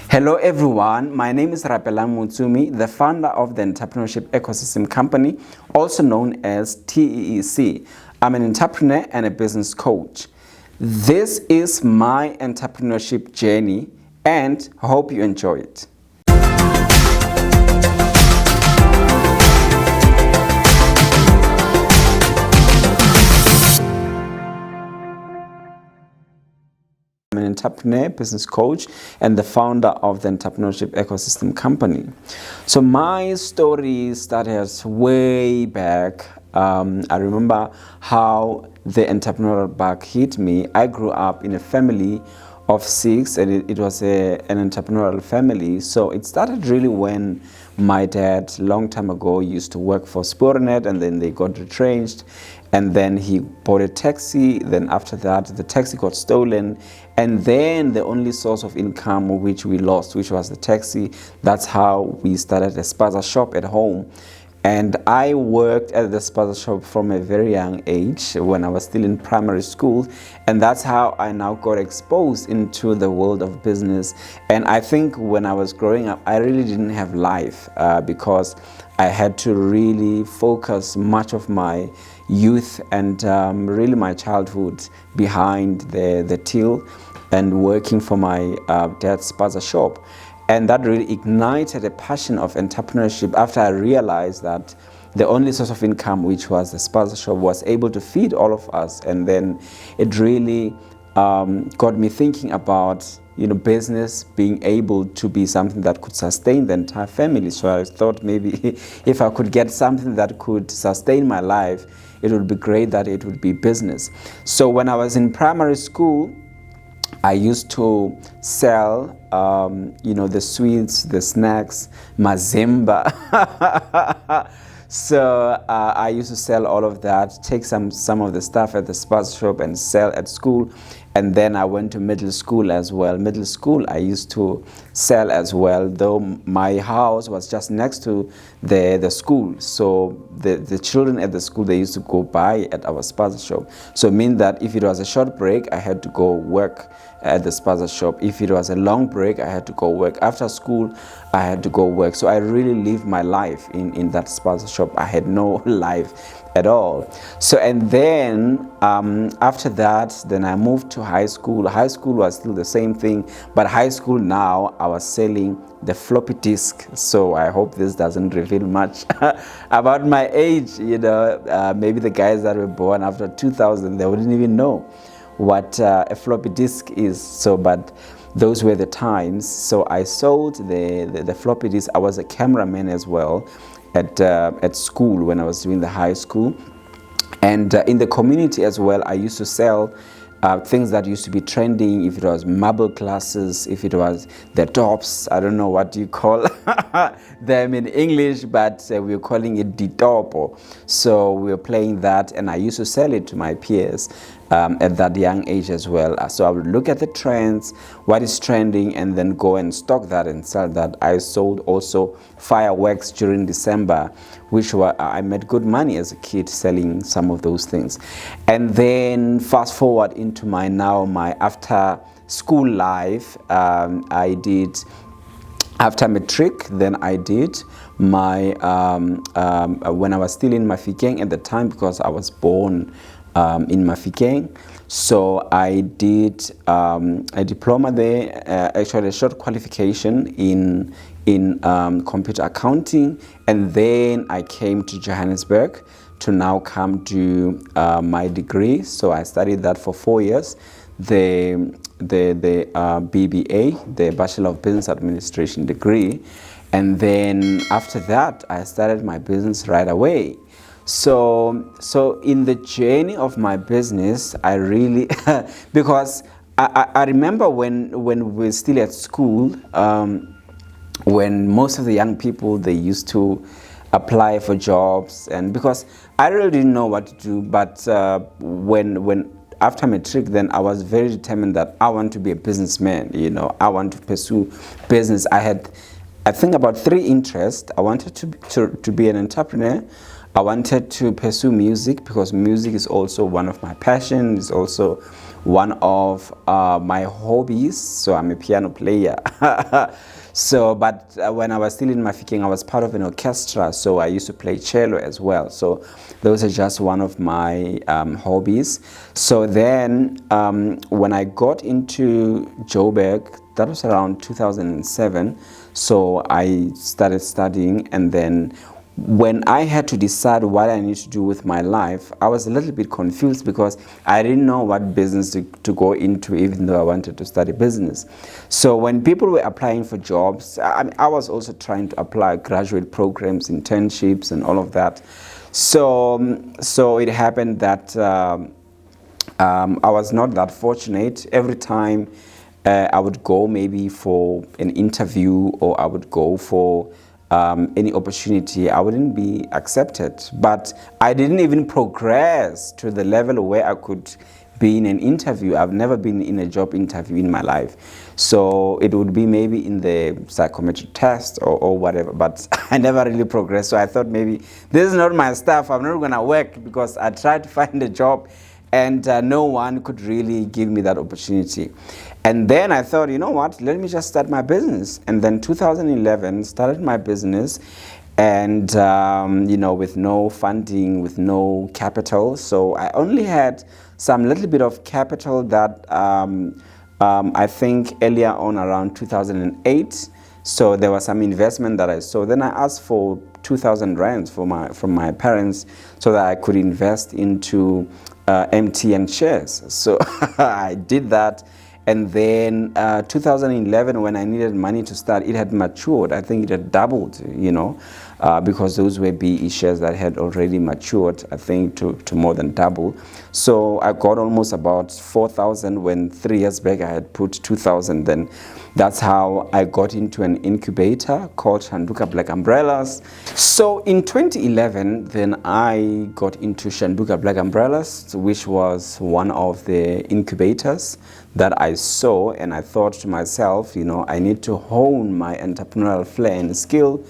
Hello everyone, my name is Rapelang Motsumi, the founder of the Entrepreneurship Ecosystem Company, also known as TEEC. I'm an entrepreneur and a business coach. This is my entrepreneurship journey and I hope you enjoy it. I'm an entrepreneur, business coach, and the founder of the Entrepreneurship Ecosystem Company. So my story started way back. I remember how the entrepreneurial bug hit me. I grew up in a family of 6, and it was an entrepreneurial family. So it started really when my dad, long time ago, used to work for Sporenet, and then they got retrenched, and then he bought a taxi. Then after that, the taxi got stolen, and then the only source of income which we lost, which was the taxi. That's how we started a spaza shop at home. And I worked at the spaza shop from a very young age when I was still in primary school. And that's how I now got exposed into the world of business. And I think when I was growing up, I really didn't have life because I had to really focus much of my youth and really my childhood behind the till and working for my dad's spaza shop. And that really ignited a passion of entrepreneurship after I realized that the only source of income, which was the spaza shop, was able to feed all of us. And then it really got me thinking about business being able to be something that could sustain the entire family. So I thought maybe if I could get something that could sustain my life, it would be great that it would be business. So when I was in primary school, I used to sell, the sweets, the snacks, mazimba. So I used to sell all of that, take some of the stuff at the spaza shop and sell at school. And then I went to middle school as well. Middle school, I used to sell as well, though my house was just next to the school. So the children at the school, they used to go by at our spaza shop. So it meant that if it was a short break, I had to go work at the spaza shop. If it was a long break, I had to go work. After school, I had to go work. So I really lived my life in that spaza shop. I had no life at all. So, and then after that, then I moved to high school. High school was still the same thing, but high school now I was selling the floppy disk. So I hope this doesn't reveal much about my age. Maybe the guys that were born after 2000, they wouldn't even know what a floppy disk is. So, but those were the times. So I sold the floppy disk. I was a cameraman as well at school when I was doing the high school, and in the community as well. I used to sell things that used to be trending. If it was marble classes, if it was the tops, I don't know what you call them in English, but we were calling it ditopo. So we were playing that, and I used to sell it to my peers at that young age as well. So I would look at the trends, what is trending, and then go and stock that and sell that. I sold also fireworks during December, which I made good money as a kid selling some of those things. And then fast forward into my after school life, I did after matric. Then I did my when I was still in Mafikeng at the time, because I was born in Mafikeng. So I did a diploma there, actually a short qualification in computer accounting, and then I came to Johannesburg to now come to my degree. So I studied that for 4 years, the BBA, the Bachelor of Business Administration degree, and then after that I started my business right away. So in the journey of my business, I really because I remember when we were still at school, when most of the young people, they used to apply for jobs, and because I really didn't know what to do, but when after matric, then I was very determined that I want to be a businessman. I want to pursue business. I had, I think, about 3 interests. I wanted to be an entrepreneur. I wanted to pursue music because music is also one of my passions. It's also one of my hobbies. So I'm a piano player. So, but when I was still in Mafikeng, I was part of an orchestra. So I used to play cello as well. So those are just one of my hobbies. So then when I got into Joburg, that was around 2007. So I started studying, and then when I had to decide what I need to do with my life, I was a little bit confused because I didn't know what business to go into, even though I wanted to study business. So when people were applying for jobs, I was also trying to apply graduate programs, internships, and all of that. So it happened that I was not that fortunate. Every time I would go maybe for an interview, or I would go for any opportunity, I wouldn't be accepted. But I didn't even progress to the level where I could be in an interview. I've never been in a job interview in my life. So it would be maybe in the psychometric test or whatever, but I never really progressed. So I thought maybe this is not my stuff. I'm not gonna work, because I tried to find a job and no one could really give me that opportunity. And then I thought, you know what, let me just start my business. And then 2011, started my business, and you know, with no funding, with no capital. So I only had some little bit of capital that I think earlier on around 2008. So there was some investment that I saw. Then I asked for 2,000 rands from my parents so that I could invest into MTN shares. So I did that. And then 2011, when I needed money to start, it had matured. I think it had doubled, you know, because those were BE shares that had already matured, I think, to more than double. So I got almost about 4,000 when 3 years back I had put 2,000. Then that's how I got into an incubator called Shanduka Black Umbrellas. So in 2011, then I got into Shanduka Black Umbrellas, which was one of the incubators that I saw, and I thought to myself, you know, I need to hone my entrepreneurial flair and skill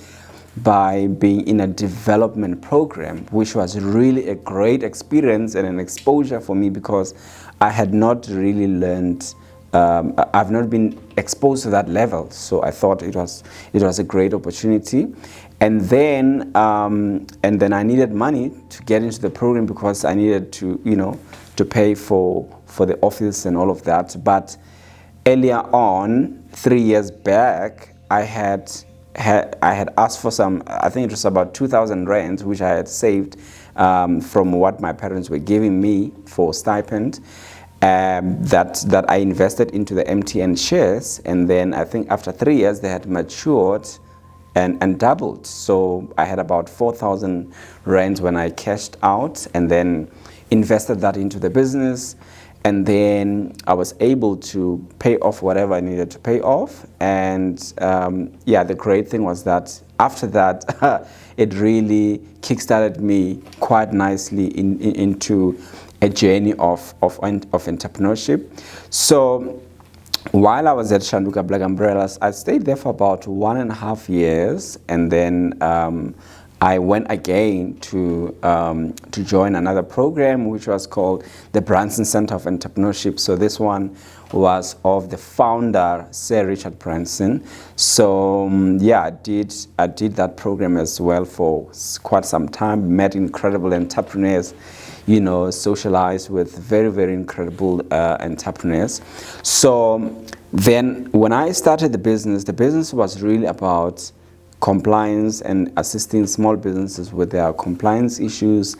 by being in a development program, which was really a great experience and an exposure for me, because I had not really learned, I've not been exposed to that level. So I thought it was a great opportunity. And then I needed money to get into the program, because I needed to, you know, to pay for the office and all of that. But earlier on, 3 years back, I had asked for some, I think it was about 2,000 rands, which I had saved from what my parents were giving me for stipend, that I invested into the MTN shares. And then I think after 3 years, they had matured and doubled. So I had about 4,000 rands when I cashed out, and then invested that into the business. And then I was able to pay off whatever I needed to pay off. And yeah, the great thing was that after that, it really kickstarted me quite nicely into a journey of entrepreneurship. So while I was at Shanduka Black Umbrellas, I stayed there for about 1.5 years, and then I went again to join another program, which was called the Branson Centre of Entrepreneurship. So this one was of the founder, Sir Richard Branson. So yeah, I did that program as well for quite some time. Met incredible entrepreneurs, you know, socialized with very, very incredible entrepreneurs. So then when I started the business was really about compliance and assisting small businesses with their compliance issues,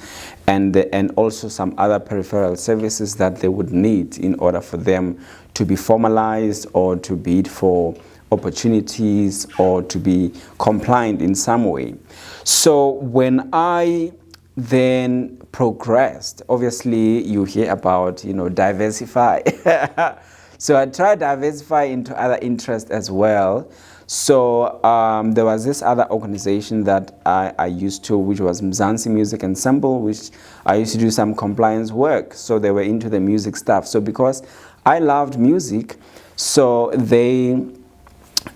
and also some other peripheral services that they would need in order for them to be formalized, or to bid for opportunities, or to be compliant in some way. So when I then progressed, obviously you hear about, you know, diversify. So I tried to diversify into other interests as well. So there was this other organization that I used to, which was Mzansi Music Ensemble, which I used to do some compliance work. So they were into the music stuff. So because I loved music, so they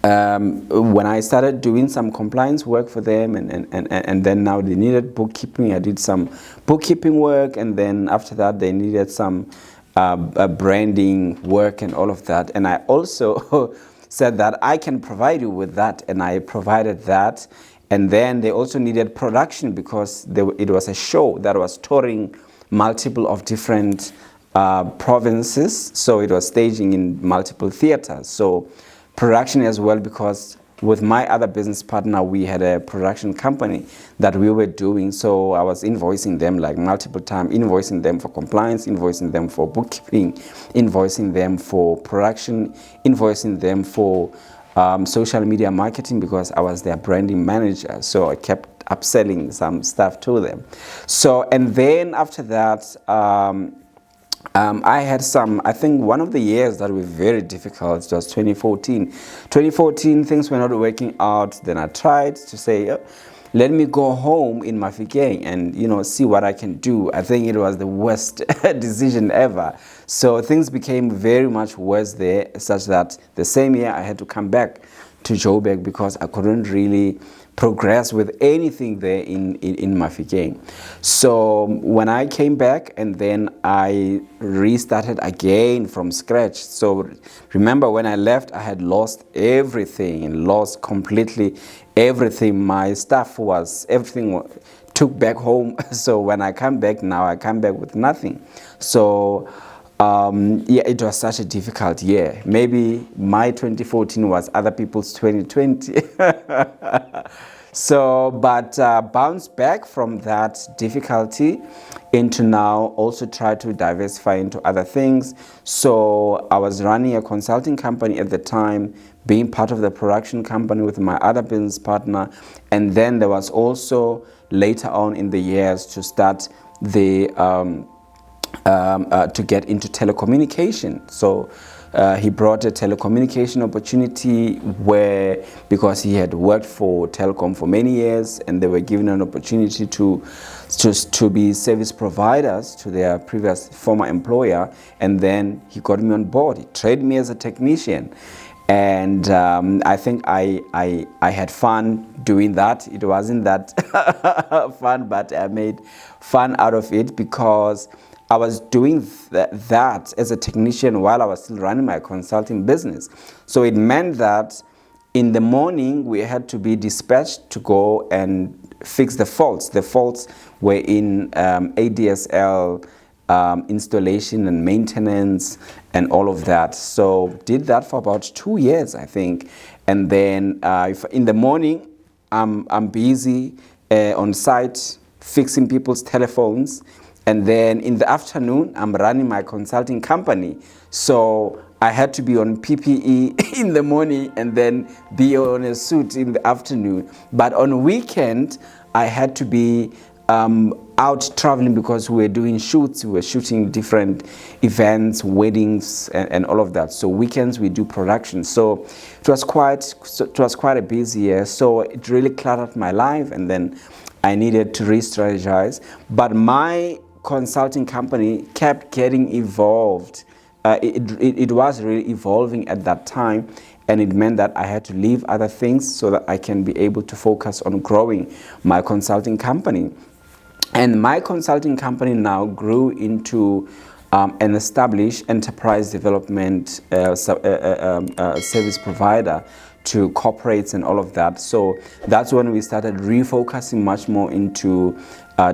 when I started doing some compliance work for them, and then now they needed bookkeeping, I did some bookkeeping work, and then after that they needed some branding work and all of that. And I also said that I can provide you with that, and I provided that. And then they also needed production, because it was a show that was touring multiple of different provinces, so it was staging in multiple theaters. So production as well, because with my other business partner, we had a production company that we were doing. So I was invoicing them like multiple times, invoicing them for compliance, invoicing them for bookkeeping, invoicing them for production, invoicing them for social media marketing, because I was their branding manager. So I kept upselling some stuff to them. So, and then after that, I had I think one of the years that were very difficult was 2014. 2014, things were not working out. Then I tried to say, let me go home in Mafikeng and, see what I can do. I think it was the worst decision ever. So things became very much worse there, such that the same year I had to come back to Joburg, because I couldn't really progress with anything there in Mafikeng. So when I came back, and then I restarted again from scratch. So remember, when I left, I had lost everything, lost completely everything. My stuff was, everything took back home. So when I come back now, I come back with nothing. So yeah, it was such a difficult year. Maybe my 2014 was other people's 2020. So, but bounced back from that difficulty into now also try to diversify into other things. So I was running a consulting company at the time, being part of the production company with my other business partner. And then there was also later on in the years to start the to get into telecommunication. So he brought a telecommunication opportunity where, because he had worked for telecom for many years, and they were given an opportunity to be service providers to their previous former employer, and then he got me on board. He trained me as a technician. And I think I had fun doing that. It wasn't that fun, but I made fun out of it, because I was doing that as a technician while I was still running my consulting business. So it meant that in the morning we had to be dispatched to go and fix the faults. The faults were in ADSL installation and maintenance and all of that. So did that for about 2 years, I think. And then if in the morning I'm busy on site fixing people's telephones. And then in the afternoon, I'm running my consulting company. So I had to be on PPE in the morning and then be on a suit in the afternoon. But on weekend, I had to be out traveling, because we were doing shoots. We were shooting different events, weddings, and all of that. So weekends we do production. So it was quite a busy year. So it really cluttered my life, and then I needed to re-strategize. But my consulting company kept getting evolved. It was really evolving at that time, and it meant that I had to leave other things so that I can be able to focus on growing my consulting company. And my consulting company now grew into an established enterprise development service provider to corporates and all of that. So that's when we started refocusing much more into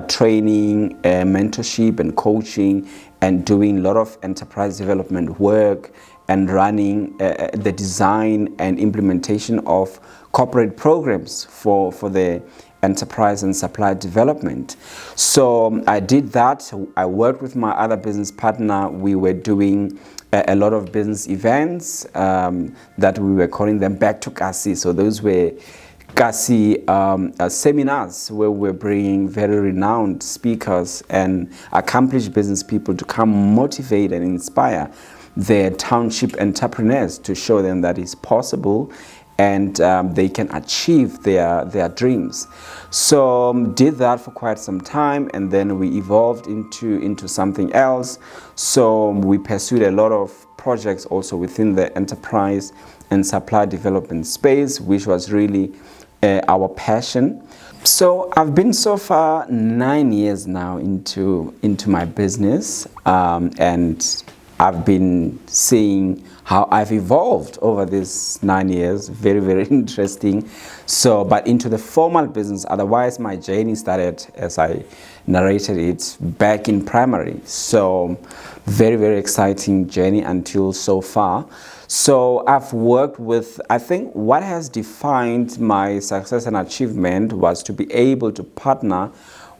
training, mentorship and coaching, and doing a lot of enterprise development work, and running the design and implementation of corporate programs for the enterprise and supply development. So I did that. I worked with my other business partner. We were doing a lot of business events that we were calling them back to Kasi. So those were Kasi seminars where we're bringing very renowned speakers and accomplished business people to come motivate and inspire their township entrepreneurs, to show them that it's possible and they can achieve their dreams. So did that for quite some time, and then we evolved into something else. So we pursued a lot of projects also within the enterprise and supply development space, which was really our passion. So I've been so far 9 years now into my business, and I've been seeing how I've evolved over these 9 years. Very, very interesting. So, but into the formal business, otherwise my journey started, as I narrated it, back in primary. So very, very exciting journey until so far. So I've worked with, I think what has defined my success and achievement was to be able to partner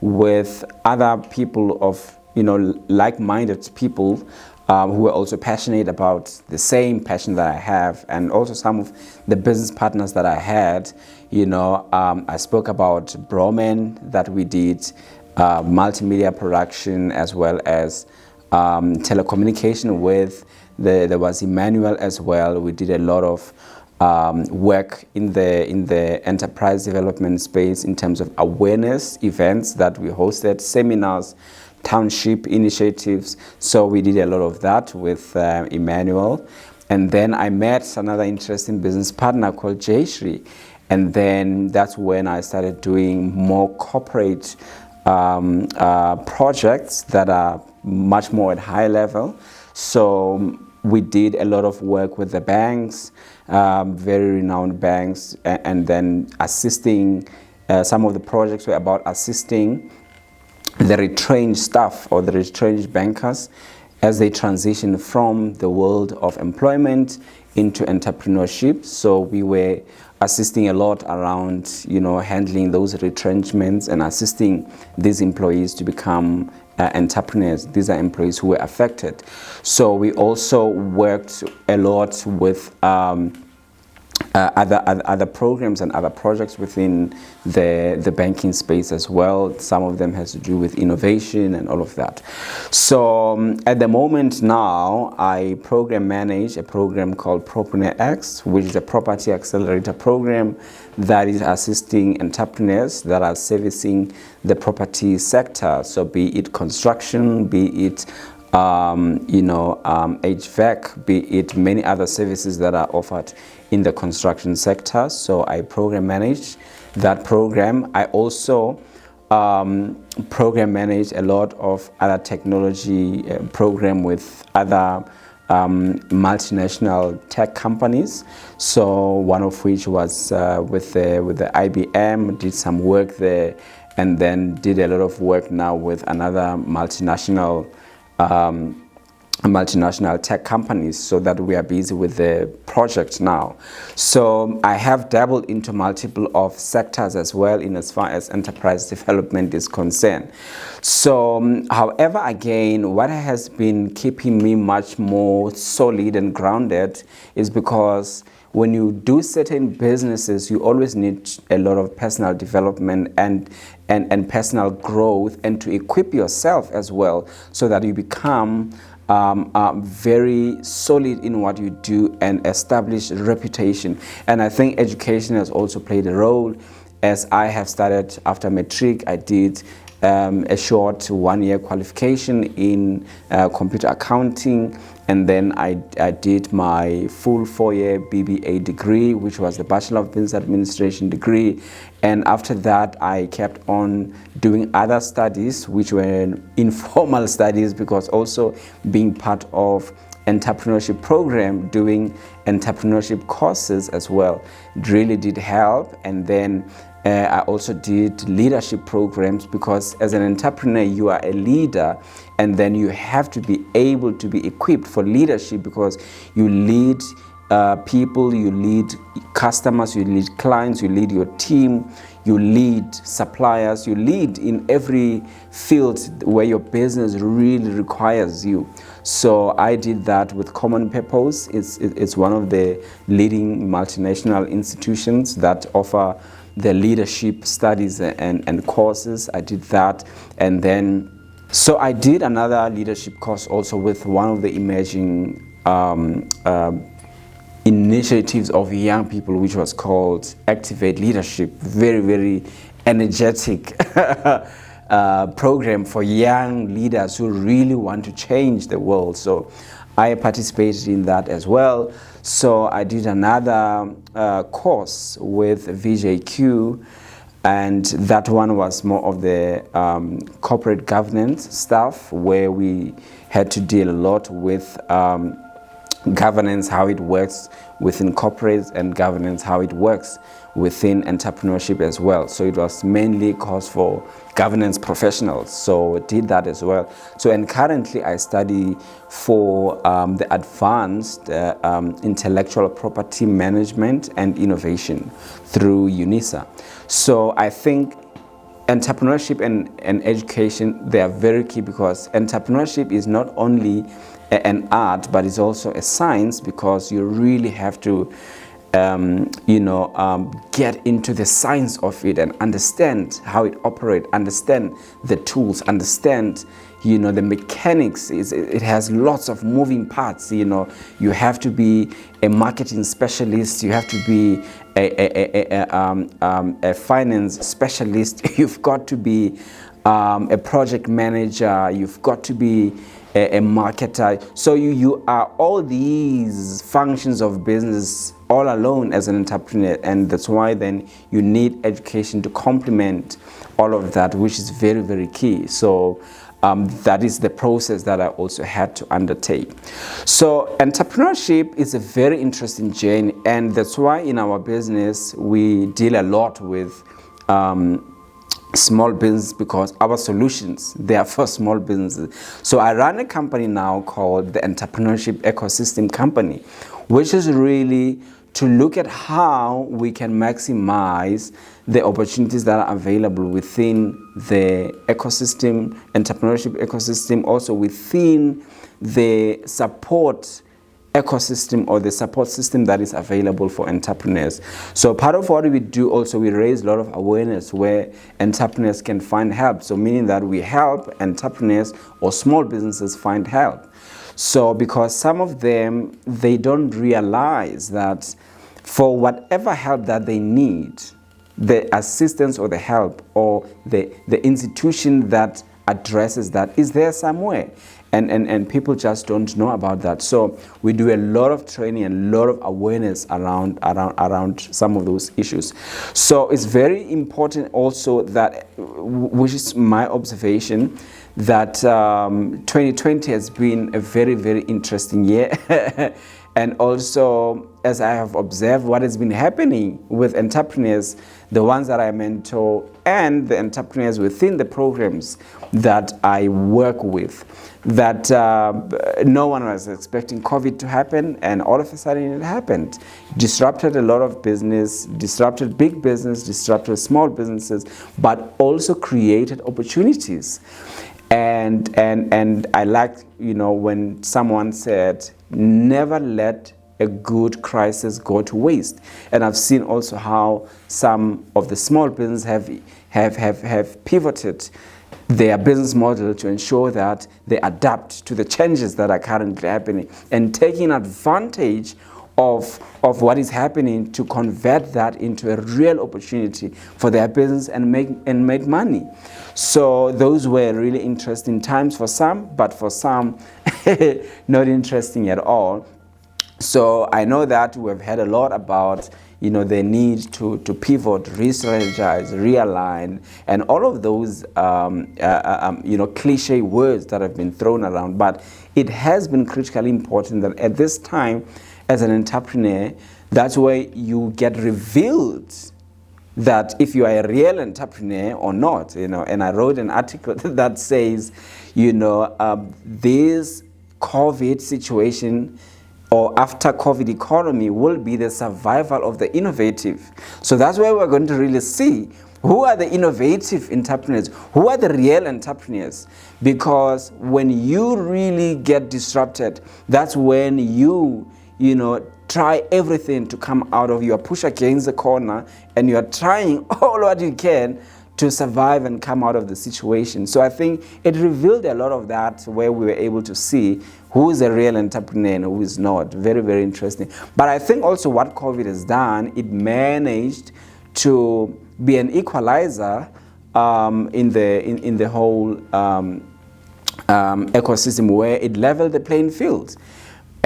with other people of, like-minded people who are also passionate about the same passion that I have, and also some of the business partners that I had. I spoke about Broman that we did, multimedia production, as well as telecommunication with. There was Emmanuel as well. We did a lot of work in the enterprise development space in terms of awareness events that we hosted, seminars, township initiatives. So we did a lot of that with Emmanuel. And then I met another interesting business partner called Jayshree. And then that's when I started doing more corporate projects that are much more at high level. So we did a lot of work with the banks, very renowned banks, and then assisting, some of the projects were about assisting the retrenched staff or the retrenched bankers as they transition from the world of employment into entrepreneurship. So we were assisting a lot around, handling those retrenchments and assisting these employees to become entrepreneurs. These are employees who were affected. So we also worked a lot with other programs and other projects within the banking space as well. Some of them has to do with innovation and all of that. So at the moment now, I program manage a program called Propreneur X, which is a property accelerator program that is assisting entrepreneurs that are servicing the property sector. So be it construction, be it HVAC, be it many other services that are offered in the construction sector. So I program manage that program. I also program manage a lot of other technology program with other multinational tech companies. So one of which was with the IBM, did some work there, and then did a lot of work now with another multinational tech companies, so that we are busy with the project now. So I have dabbled into multiple of sectors as well in as far as enterprise development is concerned. So however, again, what has been keeping me much more solid and grounded is because when you do certain businesses, you always need a lot of personal development and personal growth, and to equip yourself as well, so that you become very solid in what you do and establish reputation. And I think education has also played a role. As I have started after matric, I did a short 1-year qualification in computer accounting, and then I did my full 4-year BBA degree, which was the Bachelor of Business Administration degree. And after that, I kept on doing other studies, which were informal studies, because also being part of entrepreneurship program, doing entrepreneurship courses as well, it really did help. And then I also did leadership programs, because as an entrepreneur, you are a leader, and then you have to be able to be equipped for leadership, because you lead people, you lead customers, you lead clients, you lead your team, you lead suppliers, you lead in every field where your business really requires you. So I did that with Common Purpose. It's one of the leading multinational institutions that offer the leadership studies and courses. I did that. And then, so I did another leadership course also with one of the emerging initiatives of young people, which was called Activate Leadership. Very, very energetic program for young leaders who really want to change the world. So I participated in that as well. So I did another course with VJQ, and that one was more of the corporate governance stuff, where we had to deal a lot with governance, how it works within corporates, and governance, how it works within entrepreneurship as well. So it was mainly a course for governance professionals, so did that as well. So, and currently I study for the advanced intellectual property management and innovation through UNISA. So I think entrepreneurship and education, they are very key, because entrepreneurship is not only an art, but it's also a science, because you really have to get into the science of it and understand how it operates, understand the tools, understand the mechanics. It has lots of moving parts. You have to be a marketing specialist, you have to be a finance specialist, you've got to be a project manager, you've got to be a marketer. So you are all these functions of business all alone as an entrepreneur, and that's why then you need education to complement all of that, which is very, very key. So that is the process that I also had to undertake. So entrepreneurship is a very interesting journey, and that's why in our business we deal a lot with small business, because our solutions, they are for small businesses. So I run a company now called the Entrepreneurship Ecosystem Company, which is really to look at how we can maximize the opportunities that are available within the ecosystem, entrepreneurship ecosystem, also within the support ecosystem or the support system that is available for entrepreneurs. So part of what we do also, we raise a lot of awareness where entrepreneurs can find help. So meaning that we help entrepreneurs or small businesses find help. So because some of them, they don't realize that for whatever help that they need, the assistance or the help or the institution that addresses that is there somewhere. And people just don't know about that. So we do a lot of training and a lot of awareness around some of those issues. So it's very important also that, which is my observation, that 2020 has been a very, very interesting year. And also, as I have observed what has been happening with entrepreneurs, the ones that I mentor and the entrepreneurs within the programs that I work with, that no one was expecting COVID to happen, and all of a sudden it happened. Disrupted a lot of business, disrupted big business, disrupted small businesses, but also created opportunities. And I like, when someone said, never let a good crisis go to waste. And I've seen also how some of the small businesses have pivoted their business model to ensure that they adapt to the changes that are currently happening, and taking advantage of what is happening to convert that into a real opportunity for their business and make money. So those were really interesting times for some, but for some not interesting at all. So I know that we've heard a lot about the need to pivot, re-strategize, realign, and all of those cliche words that have been thrown around. But it has been critically important that at this time, as an entrepreneur, that's where you get revealed that if you are a real entrepreneur or not. And I wrote an article that says, this COVID situation or after COVID economy will be the survival of the innovative. So that's where we're going to really see who are the innovative entrepreneurs, who are the real entrepreneurs. Because when you really get disrupted, that's when you try everything to come out of, you push against the corner, and you are trying all what you can to survive and come out of the situation. So I think it revealed a lot of that, where we were able to see who is a real entrepreneur and who is not. Very, very interesting. But I think also what COVID has done, it managed to be an equalizer in the whole ecosystem, where it leveled the playing field.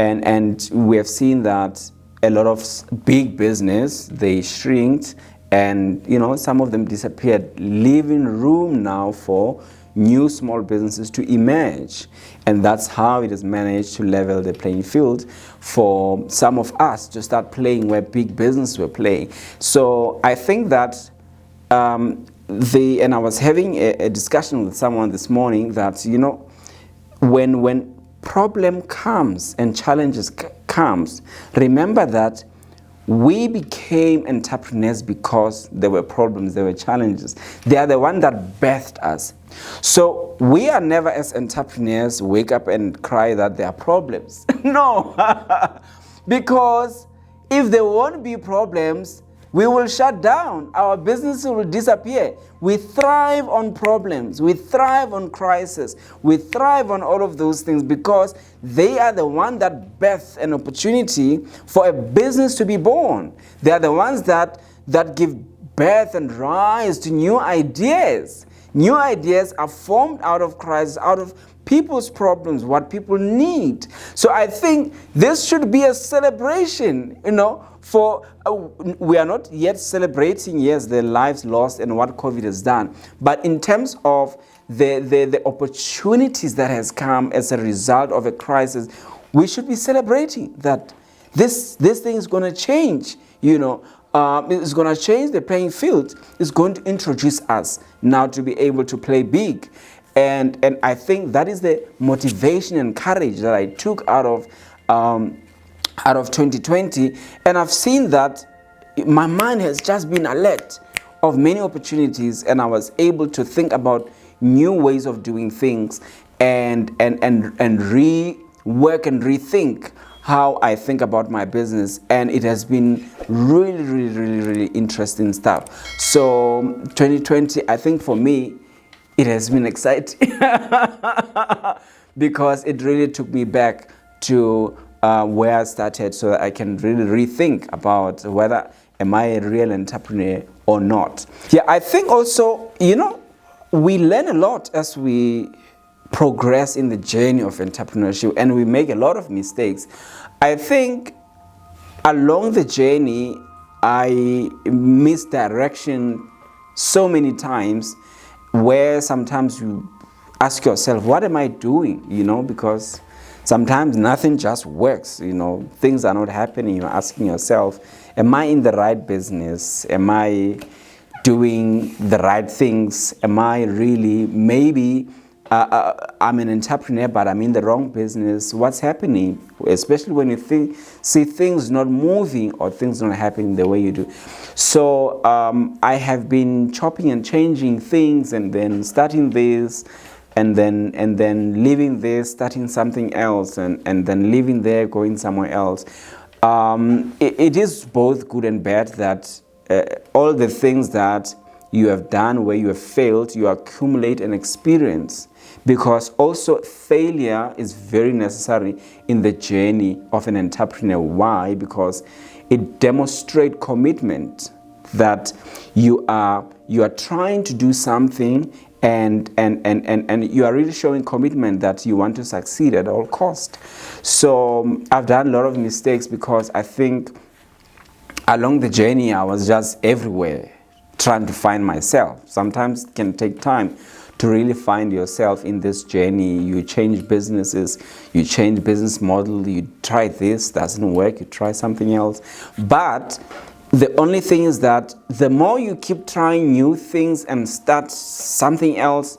and we have seen that a lot of big business, they shrinked, and some of them disappeared, leaving room now for new small businesses to emerge. And that's how it has managed to level the playing field for some of us to start playing where big businesses were playing. So I think that and I was having a discussion with someone this morning that when problem comes and challenges comes, remember that we became entrepreneurs because there were problems, there were challenges. They are the one that birthed us. So we are never, as entrepreneurs, wake up and cry that there are problems. No, because if there won't be problems, we will shut down. Our business will disappear. We thrive on problems. We thrive on crisis. We thrive on all of those things because they are the ones that birth an opportunity for a business to be born. They are the ones that give birth and rise to new ideas. New ideas are formed out of crisis, out of people's problems, what people need. So I think this should be a celebration, for we are not yet celebrating, yes, the lives lost and what COVID has done, but in terms of the opportunities that has come as a result of a crisis, we should be celebrating that this thing is going to change, it's going to change the playing field. It's going to introduce us now to be able to play big. And I think that is the motivation and courage that I took out of 2020. And I've seen that my mind has just been alert of many opportunities, and I was able to think about new ways of doing things and rework and rethink how I think about my business. And it has been really interesting stuff. So 2020, I think for me, it has been exciting because it really took me back to where I started, so that I can really rethink about whether am I a real entrepreneur or not. Yeah, I think also, we learn a lot as we progress in the journey of entrepreneurship, and we make a lot of mistakes. I think along the journey, I missed direction so many times, where sometimes you ask yourself, what am I doing? Because sometimes nothing just works, things are not happening. You're asking yourself, am I in the right business? Am I doing the right things? Am I really, maybe I'm an entrepreneur, but I'm in the wrong business. What's happening? Especially when you see things not moving or things not happening the way you do. So I have been chopping and changing things, and then starting this, and then leaving this, starting something else, and then leaving there, going somewhere else. It is both good and bad that all the things that you have done where you have failed, you accumulate an experience, because also failure is very necessary in the journey of an entrepreneur. Why? Because it demonstrates commitment, that you are trying to do something, and you are really showing commitment that you want to succeed at all cost. So I've done a lot of mistakes because I think along the journey I was just everywhere trying to find myself. Sometimes it can take time to really find yourself in this journey. You change businesses, you change business model, you try this, doesn't work, you try something else. But the only thing is that the more you keep trying new things and start something else,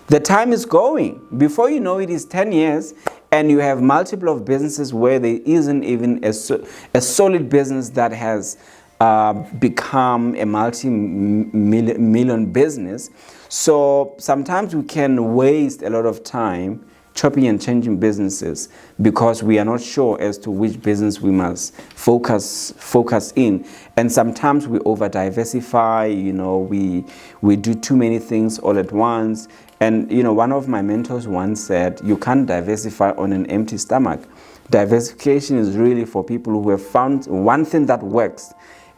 the time is going. Before you know it is 10 years and you have multiple of businesses where there isn't even a solid business that has become a multi-million business. So sometimes we can waste a lot of time chopping and changing businesses because we are not sure as to which business we must focus in. And sometimes we over diversify, we do too many things all at once. And one of my mentors once said, you can't diversify on an empty stomach. Diversification is really for people who have found one thing that works,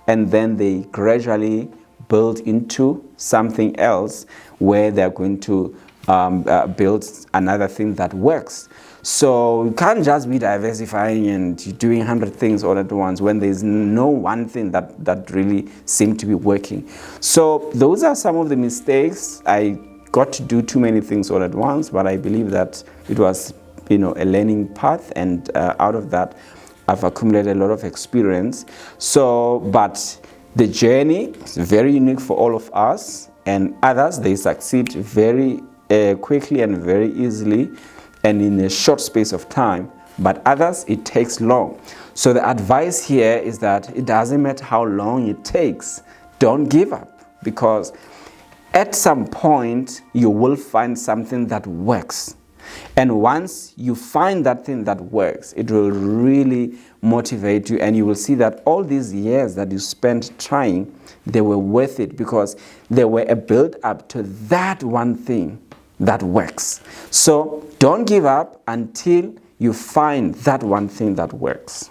and then they gradually build into something else where they're going to build another thing that works. So you can't just be diversifying and doing 100 things all at once when there's no one thing that really seemed to be working. So those are some of the mistakes. I got to do too many things all at once, but I believe that it was, a learning path, and out of that, I've accumulated a lot of experience. So, but the journey is very unique for all of us, and others, they succeed very quickly and very easily and in a short space of time, but others, it takes long. So the advice here is that it doesn't matter how long it takes, don't give up, because at some point you will find something that works. And once you find that thing that works, it will really motivate you, and you will see that all these years that you spent trying, they were worth it, because they were a build up to that one thing that works. So don't give up until you find that one thing that works.